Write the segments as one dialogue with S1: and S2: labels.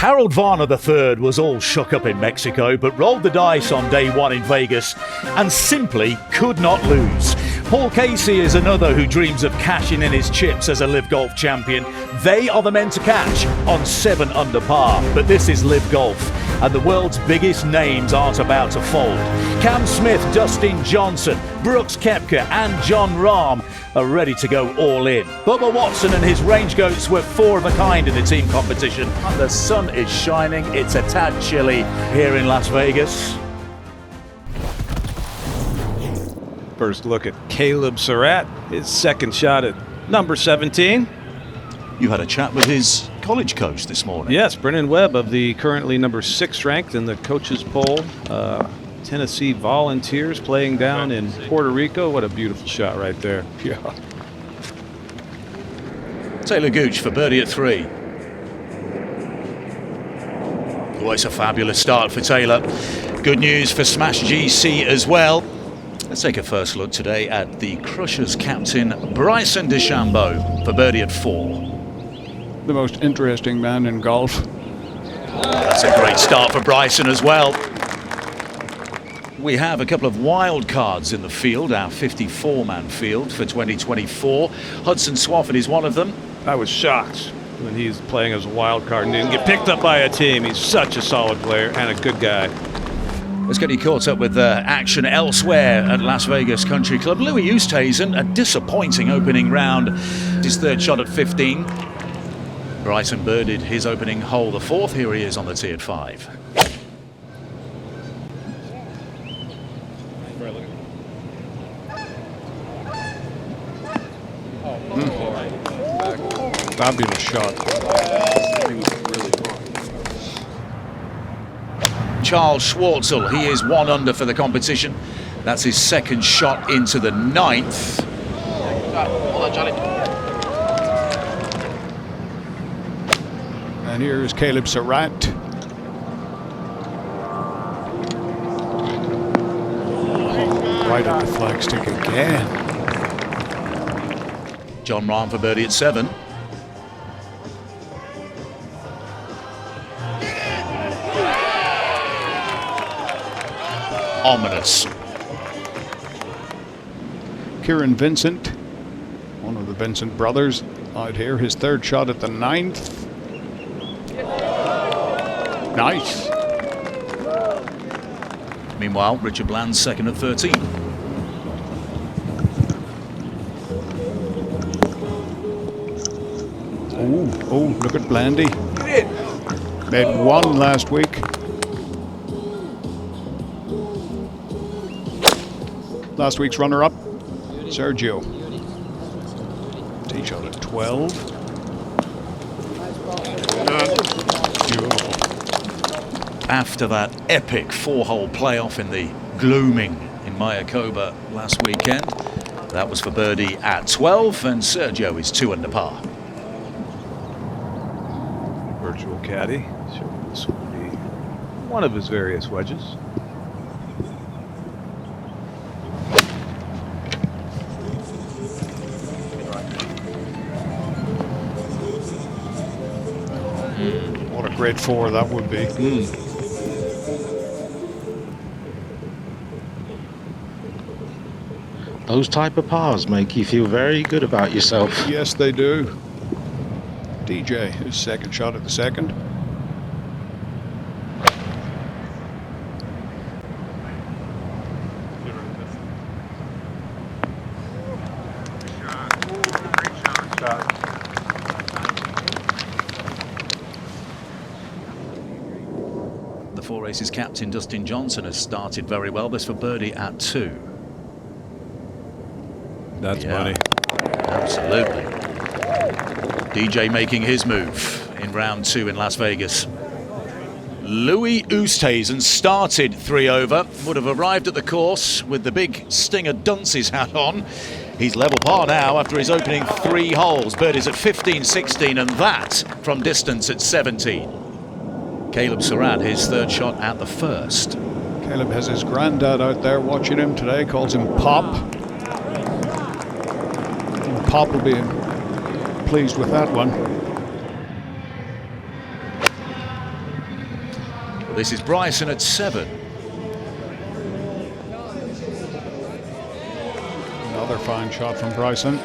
S1: Harold Varner III was all shook up in Mexico, but rolled the dice on day one in Vegas and simply could not lose. Paul Casey is another who dreams of cashing in his chips as a LIV Golf champion. They are the men to catch on 7 under par, but this is LIV Golf, and the world's biggest names aren't about to fold. Cam Smith, Dustin Johnson, Brooks Koepka and Jon Rahm are ready to go all in. Bubba Watson and his range goats were 4 of a kind in the team competition. The sun is shining, it's a tad chilly here in Las Vegas.
S2: First look at Caleb Surratt, his second shot at number 17.
S1: You had a chat with his college coach this morning.
S2: Yes, Brennan Webb of the currently number 6 ranked in the coaches poll. Tennessee Volunteers playing down in Puerto Rico. What a beautiful shot right there.
S1: Yeah. Taylor Gooch for birdie at 3. Oh, it's a fabulous start for Taylor. Good news for Smash GC as well. Let's take a first look today at the Crushers captain, Bryson DeChambeau, for birdie at 4.
S3: The most interesting man in golf.
S1: That's a great start for Bryson as well. We have a couple of wild cards in the field, our 54-man field for 2024. Hudson Swafford is one of them.
S2: I was shocked when he's playing as a wild card and didn't get picked up by a team. He's such a solid player and a good guy.
S1: Let's get you caught up with action elsewhere at Las Vegas Country Club. Louis Oosthuizen, a disappointing opening round. His third shot at 15. Bryson birdied his opening hole, the 4th. Here he is on the tee at 5.
S3: Fabulous shot.
S1: Charles Schwartzel, he is 1 under for the competition. That's his second shot into the 9th.
S3: And here's Caleb Surratt. Right at the flagstick again.
S1: Jon Rahm for birdie at 7. Ominous.
S3: Kieran Vincent, one of the Vincent brothers, out here. His third shot at the 9th. Nice.
S1: Meanwhile, Richard Bland's second at 13.
S3: Oh, look at Blandy. Made 1 last week. Last week's runner-up, Sergio. Tee shot at 12. Beautiful.
S1: After that epic 4-hole playoff in the gloaming in Mayakoba last weekend, that was for birdie at 12, and Sergio is 2 under par.
S2: Virtual caddy. Sure, this will be one of his various wedges.
S3: What a great 4 that would be.
S4: Those type of pars make you feel very good about yourself.
S3: Yes, they do. DJ, his second shot at the 2nd.
S1: The 4 Aces captain Dustin Johnson has started very well. This for birdie at 2.
S2: That's money.
S1: Absolutely. DJ making his move in round 2 in Las Vegas. Louis Oosthuizen started 3 over, would have arrived at the course with the big Stinger Dunce's hat on. He's level par now after his opening 3 holes. Birdies at 15, 16, and that from distance at 17. Caleb Surratt, his third shot at the 1st.
S3: Caleb has his granddad out there watching him today, calls him Pop. And Pop will be pleased with that one.
S1: This is Bryson at 7.
S3: Another fine shot from Bryson.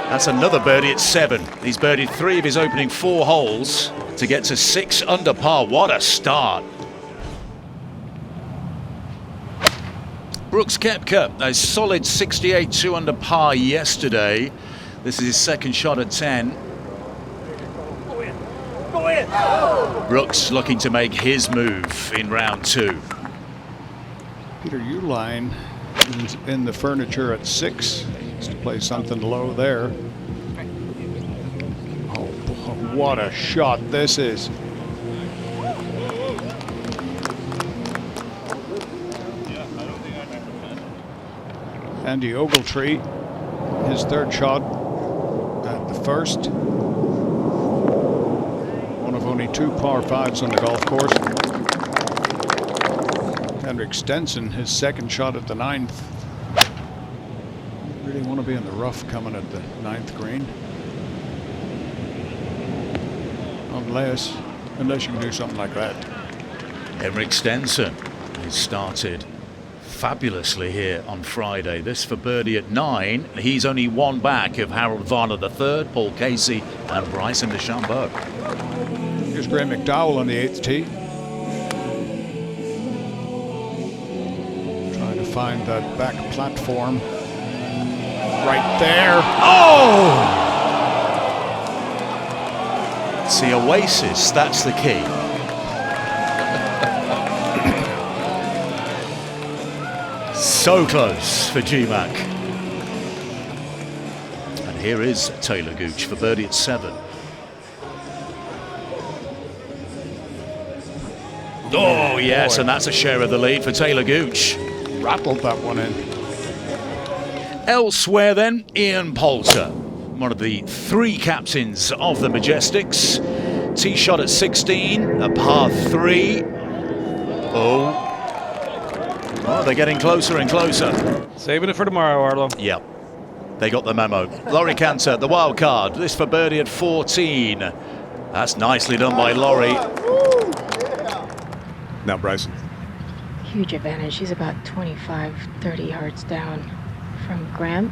S1: That's another birdie at 7. He's birdied 3 of his opening 4 holes to get to 6 under par. What a start. Brooks Koepka, a solid 68, 2 under par yesterday. This is his second shot at 10. Brooks looking to make his move in round 2.
S3: Peter Uihlein is in the furniture at 6. Needs to play something low there. Oh, what a shot this is. Andy Ogletree, his third shot at the first. One of only 2 par 5s on the golf course. Henrik Stenson, his second shot at the 9th. Really want to be in the rough coming at the 9th green. Unless you can do something like that.
S1: Henrik Stenson has started fabulously here on Friday. This for birdie at 9. He's only 1 back of Harold Varner III, Paul Casey and Bryson DeChambeau.
S3: Here's Graham McDowell on the 8th tee. Trying to find that back platform. Right there.
S1: Oh! It's the oasis, that's the key. So close for G-Mac. And here is Taylor Gooch for birdie at 7. Oh, yes, and that's a share of the lead for Taylor Gooch.
S3: Rattled that one in.
S1: Elsewhere then, Ian Poulter, one of the 3 captains of the Majestics. Tee shot at 16, a par 3. Oh, they're getting closer and closer.
S2: Saving it for tomorrow, Arlo.
S1: Yep, they got the memo. Laurie Cantor, the wild card. This for birdie at 14. That's nicely done by Laurie.
S2: Now Bryson.
S5: Huge advantage. He's about 25, 30 yards down from Graham.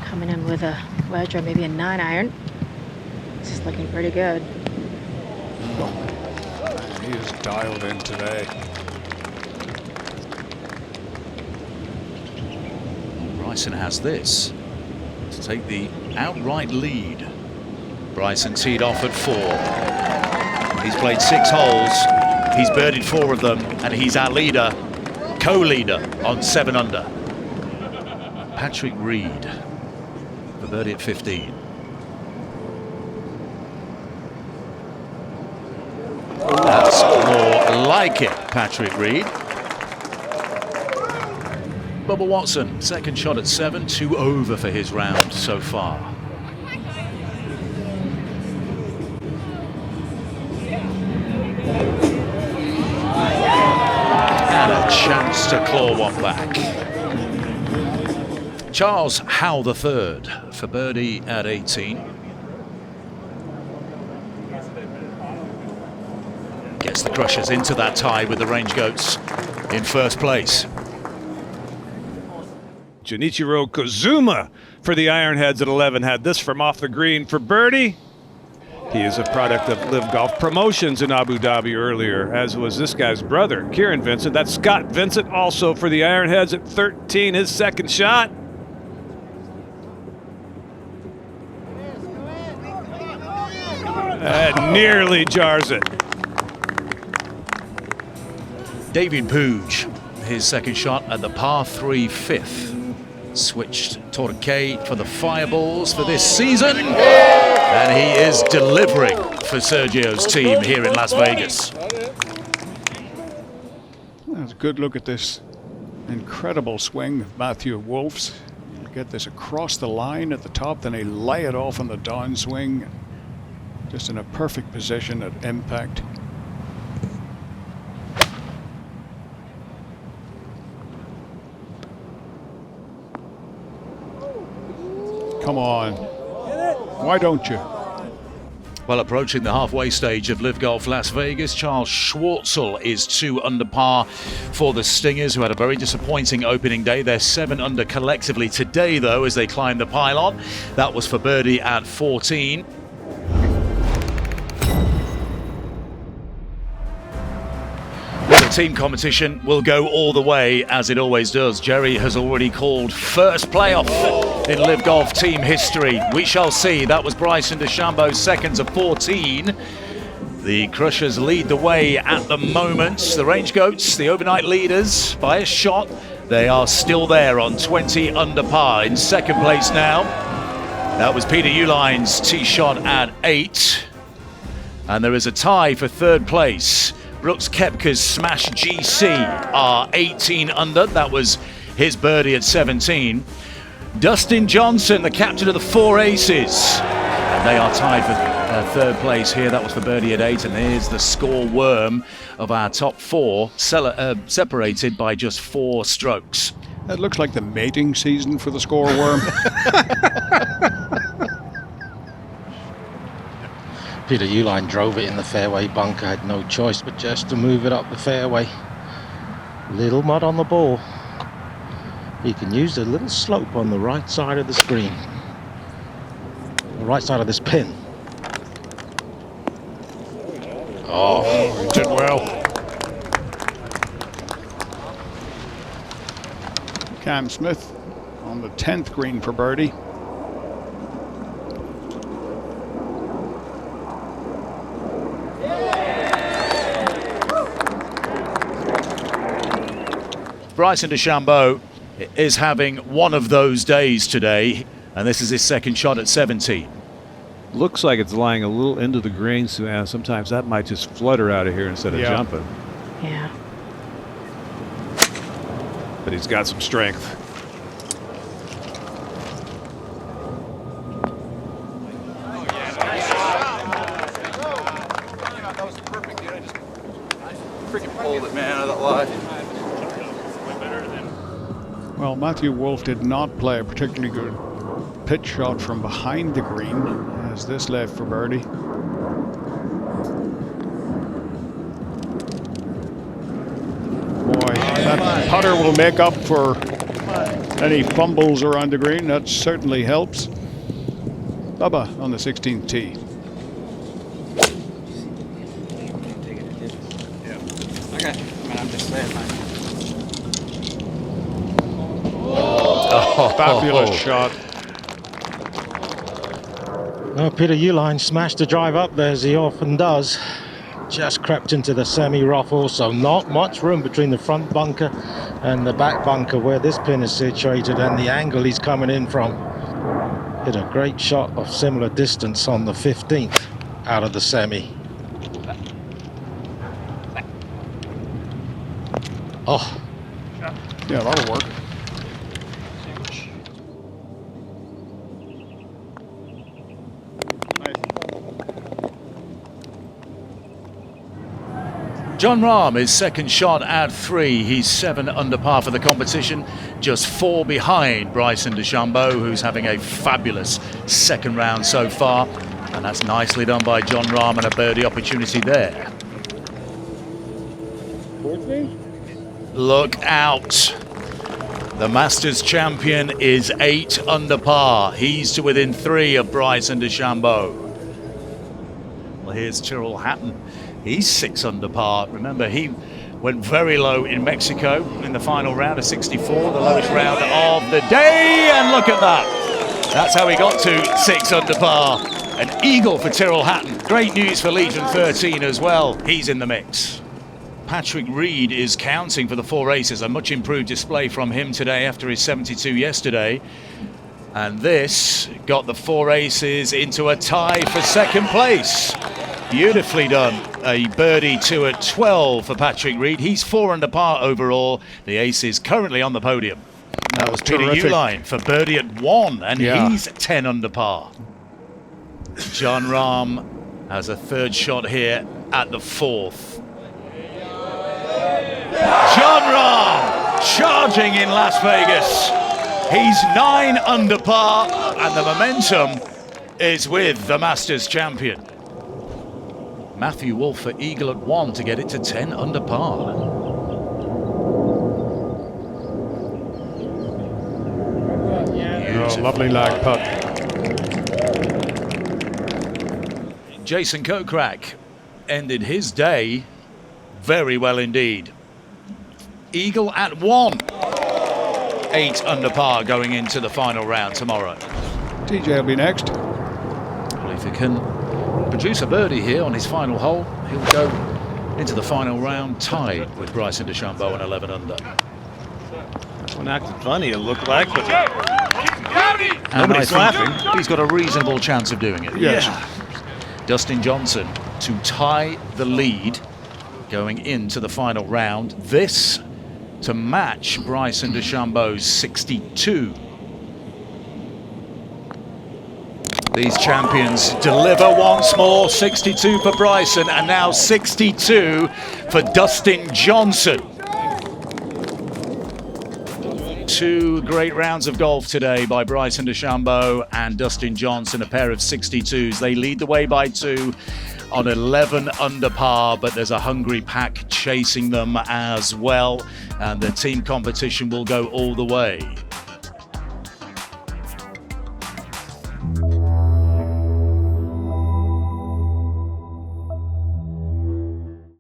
S5: Coming in with a wedge or maybe a 9-iron. This is looking pretty good.
S3: He is dialed in today.
S1: Bryson has this to take the outright lead. Bryson teed off at 4. He's played 6 holes. He's birdied 4 of them, and he's our leader, co-leader on 7 under. Patrick Reed for birdie at 15. That's more like it, Patrick Reed. Bubba Watson, second shot at 7, 2 over for his round so far. And a chance to claw one back. Charles Howell III for birdie at 18. Gets the Crushers into that tie with the Range Goats in first place.
S2: Junichiro Kozuma for the Ironheads at 11 had this from off the green for birdie. He is a product of LIV Golf Promotions in Abu Dhabi earlier, as was this guy's brother, Kieran Vincent. That's Scott Vincent also for the Ironheads at 13, his second shot. That nearly jars it.
S1: David Pooge, his second shot at the par 3 5th. Switched Torquay for the Fireballs for this season. And he is delivering for Sergio's team here in Las Vegas.
S3: That's a good look at this incredible swing of Matthew Wolf's. Get this across the line at the top, then he lay it off on the downswing. Just in a perfect position at impact. Come on. Why don't you?
S1: Well, approaching the halfway stage of LIV Golf Las Vegas, Charles Schwartzel is 2 under par for the Stingers, who had a very disappointing opening day. They're 7 under collectively today, though, as they climb the pylon. That was for birdie at 14. The team competition will go all the way, as it always does. Jerry has already called first playoff in LIV Golf team history. We shall see. That was Bryson DeChambeau, seconds of 14. The Crushers lead the way at the moment. The Range Goats, the overnight leaders, by a shot. They are still there on 20 under par. In second place now, that was Peter Uline's tee shot at 8. And there is a tie for third place. Brooks Koepka's Smash GC are 18 under. That was his birdie at 17. Dustin Johnson, the captain of the 4 Aces. And they are tied for third place here. That was for birdie at 8. And here's the score worm of our top 4, separated by just 4 strokes.
S3: That looks like the mating season for the score worm.
S4: Peter Uline drove it in the fairway bunker, had no choice but just to move it up the fairway. Little mud on the ball. He can use a little slope on the right side of the screen. The right side of this pin. Oh,
S3: He did well. Cam Smith on the 10th green for birdie.
S1: Bryson DeChambeau is having one of those days today, and this is his second shot at 17.
S2: Looks like it's lying a little into the green, so sometimes that might just flutter out of here instead of jumping.
S5: Yeah.
S2: But he's got some strength.
S6: Freaking pulled it, man, out of that lie.
S3: Well, Matthew Wolff did not play a particularly good pitch shot from behind the green as this left for birdie. Boy, that putter will make up for any fumbles around the green. That certainly helps. Bubba on the 16th tee.
S6: I got you. Man, I'm just saying, man.
S3: Fabulous shot.
S4: well, Peter Uline smashed the drive up there as he often does. Just crept into the semi-rough also. Not much room between the front bunker and the back bunker where this pin is situated and the angle he's coming in from. Hit a great shot of similar distance on the 15th out of the semi. Oh.
S3: Yeah, that'll work.
S1: Jon Rahm is second shot at 3. He's 7 under par for the competition, just 4 behind Bryson DeChambeau, who's having a fabulous second round so far. And that's nicely done by Jon Rahm, and a birdie opportunity there. Look out. The Masters champion is 8 under par. He's to within 3 of Bryson DeChambeau. Well, here's Tyrrell Hatton. He's 6 under par. Remember, he went very low in Mexico in the final round of 64, the lowest round of the day. And look at that. That's how he got to 6 under par. An eagle for Tyrrell Hatton. Great news for Legion 13 as well. He's in the mix. Patrick Reed is counting for the 4 aces. A much improved display from him today after his 72 yesterday. And this got the 4 aces into a tie for second place. Beautifully done. A birdie 2 at 12 for Patrick Reed. He's 4 under par overall. The aces currently on the podium. That was Peter Uline for birdie at 1, and he's 10 under par. Jon Rahm has a third shot here at the 4th. Jon Rahm charging in Las Vegas. He's 9 under par and the momentum is with the Masters champion. Matthew Wolff for eagle at 1 to get it to 10 under par.
S3: Oh, lovely lag putt.
S1: Jason Kokrak ended his day very well indeed. Eagle at 1. 8 under par going into the final round tomorrow.
S3: TJ will be next.
S1: Well, if he can produce a birdie here on his final hole, he'll go into the final round tied with Bryson DeChambeau on 11 under.
S2: One acted funny, it looked like, but
S1: And
S2: nobody's laughing.
S1: He's got a reasonable chance of doing it.
S3: Yes.
S1: Dustin Johnson to tie the lead going into the final round. This to match Bryson DeChambeau's 62. These champions deliver once more. 62 for Bryson and now 62 for Dustin Johnson. 2 great rounds of golf today by Bryson DeChambeau and Dustin Johnson, a pair of 62s. They lead the way by 2 on 11 under par, but there's a hungry pack chasing them as well, and the team competition will go all the way.